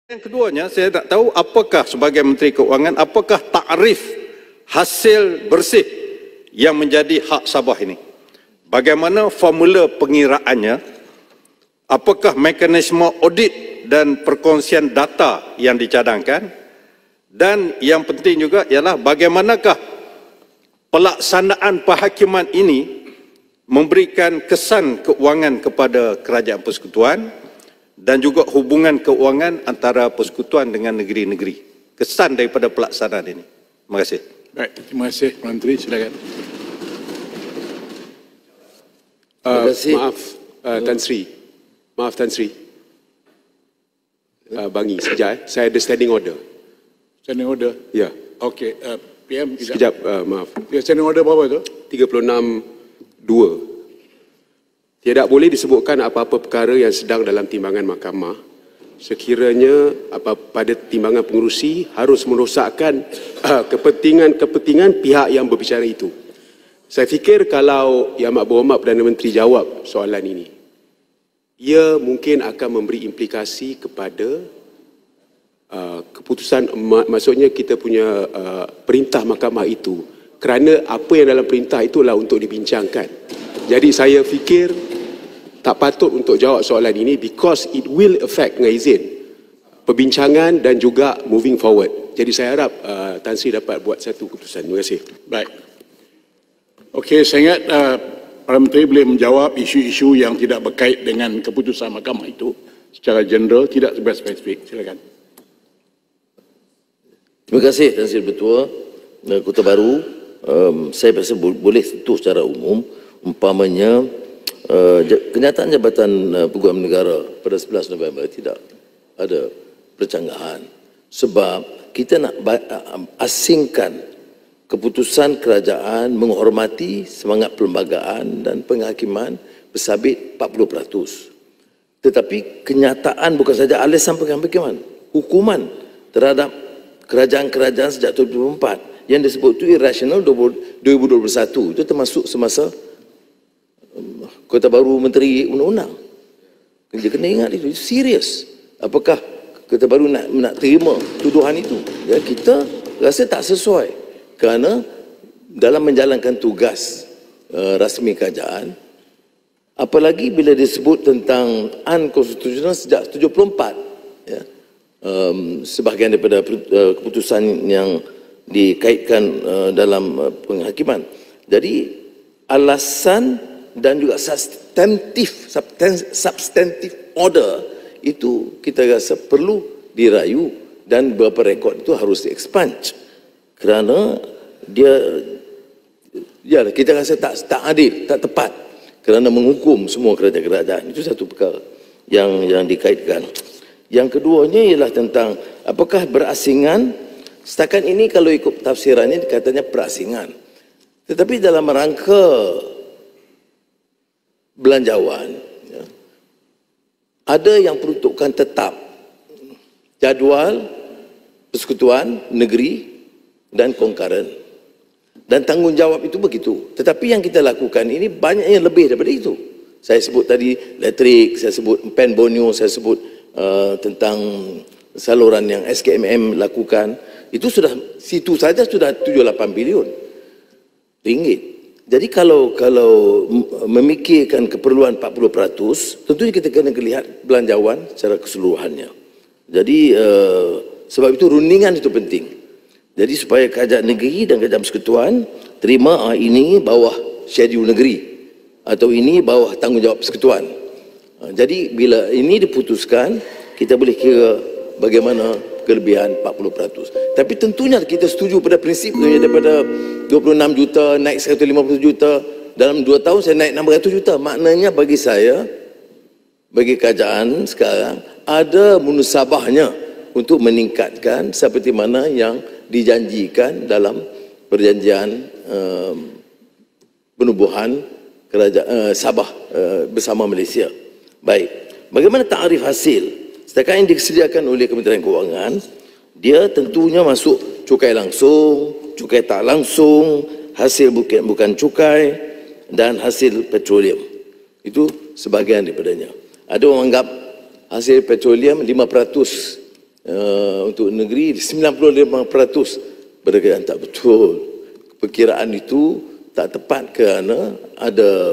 Yang keduanya, saya nak tahu apakah sebagai Menteri Keuangan, apakah takrif hasil bersih yang menjadi hak Sabah ini? Bagaimana formula pengiraannya? Apakah mekanisme audit dan perkongsian data yang dicadangkan? Dan yang penting juga ialah bagaimanakah pelaksanaan penghakiman ini memberikan kesan keuangan kepada Kerajaan Persekutuan dan juga hubungan keuangan antara persekutuan dengan negeri-negeri. Kesan daripada pelaksanaan ini. Terima kasih. Baik, terima kasih Menteri, silakan. Terima kasih. Tan Sri. Maaf Tan Sri. Bangi, sekejap. Saya ada standing order. Standing order? Ya. Okey, PM tidak. Sekejap, maaf. Ya, standing order berapa tu? 36.2. Tidak boleh disebutkan apa-apa perkara yang sedang dalam timbangan mahkamah sekiranya pada timbangan pengerusi harus merosakkan kepentingan pihak yang berbicara itu. Saya fikir kalau Yang Amat Berhormat Perdana Menteri jawab soalan ini, ia mungkin akan memberi implikasi kepada keputusan, maksudnya kita punya perintah mahkamah itu, kerana apa yang dalam perintah itulah untuk dibincangkan. Jadi saya fikir tak patut untuk jawab soalan ini because it will affect, dengan izin, perbincangan dan juga moving forward. Jadi saya harap Tan Sri dapat buat satu keputusan. Terima kasih. Baik. Okey, saya ingat Perdana Menteri boleh menjawab isu-isu yang tidak berkait dengan keputusan mahkamah itu secara general, tidak spesifik. Silakan. Terima kasih Tan Sri Ketua Kota Baru. Saya rasa boleh sentuh secara umum, umpamanya kenyataan Jabatan Peguam Negara pada 11 November tidak ada percanggahan sebab kita nak asingkan keputusan kerajaan menghormati semangat perlembagaan dan penghakiman bersabit 40%. Tetapi kenyataan bukan saja alasan penghakiman, hukuman terhadap kerajaan-kerajaan sejak 2004 yang disebut itu irrational 2021, itu termasuk semasa Kota Baru Menteri Undang-Undang. Dia kena ingat itu serius. Apakah Kota Baru nak terima tuduhan itu? Ya, kita rasa tak sesuai kerana dalam menjalankan tugas rasmi kerajaan, apalagi bila disebut tentang unconstitutional sejak 74, ya, sebahagian daripada keputusan yang dikaitkan dalam penghakiman. Jadi alasan dan juga substantive order itu kita rasa perlu dirayu dan beberapa rekod itu harus di-expunge kerana dia, ya, kita rasa tak adil, tak tepat kerana menghukum semua kerajaan-kerajaan. Itu satu perkara yang dikaitkan. Yang keduanya ialah tentang apakah berasingan. Setakat ini kalau ikut tafsirannya katanya berasingan, tetapi dalam rangka belanjawan, ya, ada yang peruntukan tetap, jadual persekutuan negeri dan concurrent, dan tanggungjawab itu begitu. Tetapi yang kita lakukan ini banyak yang lebih daripada itu. Saya sebut tadi elektrik, saya sebut pen bonyo, saya sebut tentang saluran yang SKMM lakukan. Itu sudah, situ saja sudah 7-8 bilion ringgit. Jadi kalau memikirkan keperluan 40%, tentunya kita kena lihat belanjawan secara keseluruhannya. Jadi sebab itu rundingan itu penting. Jadi supaya kerajaan negeri dan kerajaan persekutuan terima ini bawah schedule negeri atau ini bawah tanggungjawab persekutuan. Jadi bila ini diputuskan, kita boleh kira bagaimana kelebihan 40%. Tapi tentunya kita setuju pada prinsip tu, daripada 26 juta naik 150 juta, dalam 2 tahun saya naik 600 juta. Maknanya bagi saya, bagi kerajaan sekarang, ada munasabahnya untuk meningkatkan seperti mana yang dijanjikan dalam perjanjian penubuhan kerajaan Sabah bersama Malaysia. Baik, bagaimana takrif hasil? Setakat yang disediakan oleh Kementerian Keuangan, dia tentunya masuk cukai langsung, cukai tak langsung, hasil bukan cukai, dan hasil petroleum. Itu sebahagian daripadanya. Ada orang anggap hasil petroleum 5% untuk negeri 95% berkaitan tak betul. Perkiraan itu tak tepat kerana ada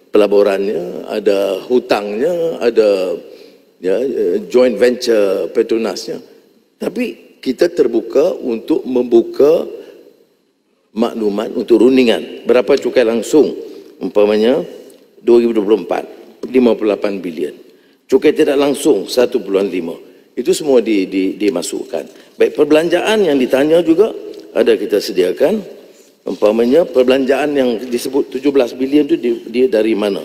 pelaburannya, ada hutangnya, ada joint venture Petronasnya. Tapi kita terbuka untuk membuka maklumat untuk rundingan. Berapa cukai langsung? Umpamanya 2024, 58 bilion. Cukai tidak langsung 1.5. Itu semua dimasukkan. Baik, perbelanjaan yang ditanya juga ada kita sediakan. Umpamanya perbelanjaan yang disebut 17 bilion itu dia dari mana?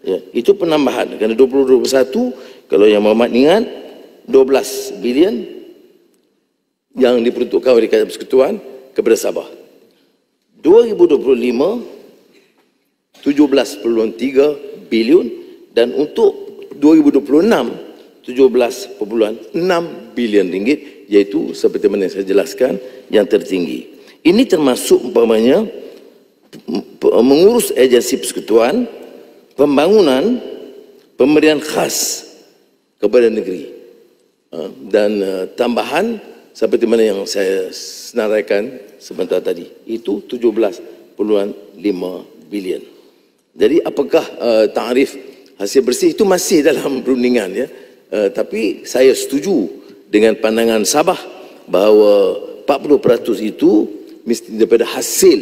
Ya, itu penambahan. Kerana 2021, kalau yang Muhammad ingat, 12 bilion yang diperuntukkan oleh Kerajaan Persekutuan kepada Sabah. 2025, 17.3 bilion, dan untuk 2026, 17.6 bilion ringgit, iaitu seperti mana saya jelaskan, yang tertinggi. Ini termasuk umpamanya mengurus agensi persekutuan, pembangunan, pemberian khas kepada negeri, dan tambahan seperti mana yang saya senaraikan sebentar tadi, itu 17.5 bilion. Jadi apakah tarif hasil bersih itu masih dalam perundingan, ya? Tapi saya setuju dengan pandangan Sabah bahawa 40% itu mesti daripada hasil.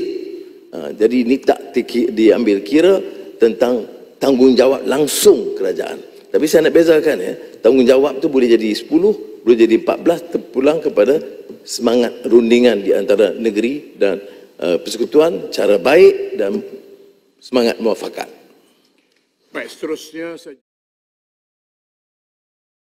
Jadi ini tak diambil kira tentang tanggungjawab langsung kerajaan. Tapi saya nak bezakan, ya, tanggungjawab tu boleh jadi 10, boleh jadi 14, terpulang kepada semangat rundingan di antara negeri dan persekutuan, cara baik dan semangat muafakat. Baik, seterusnya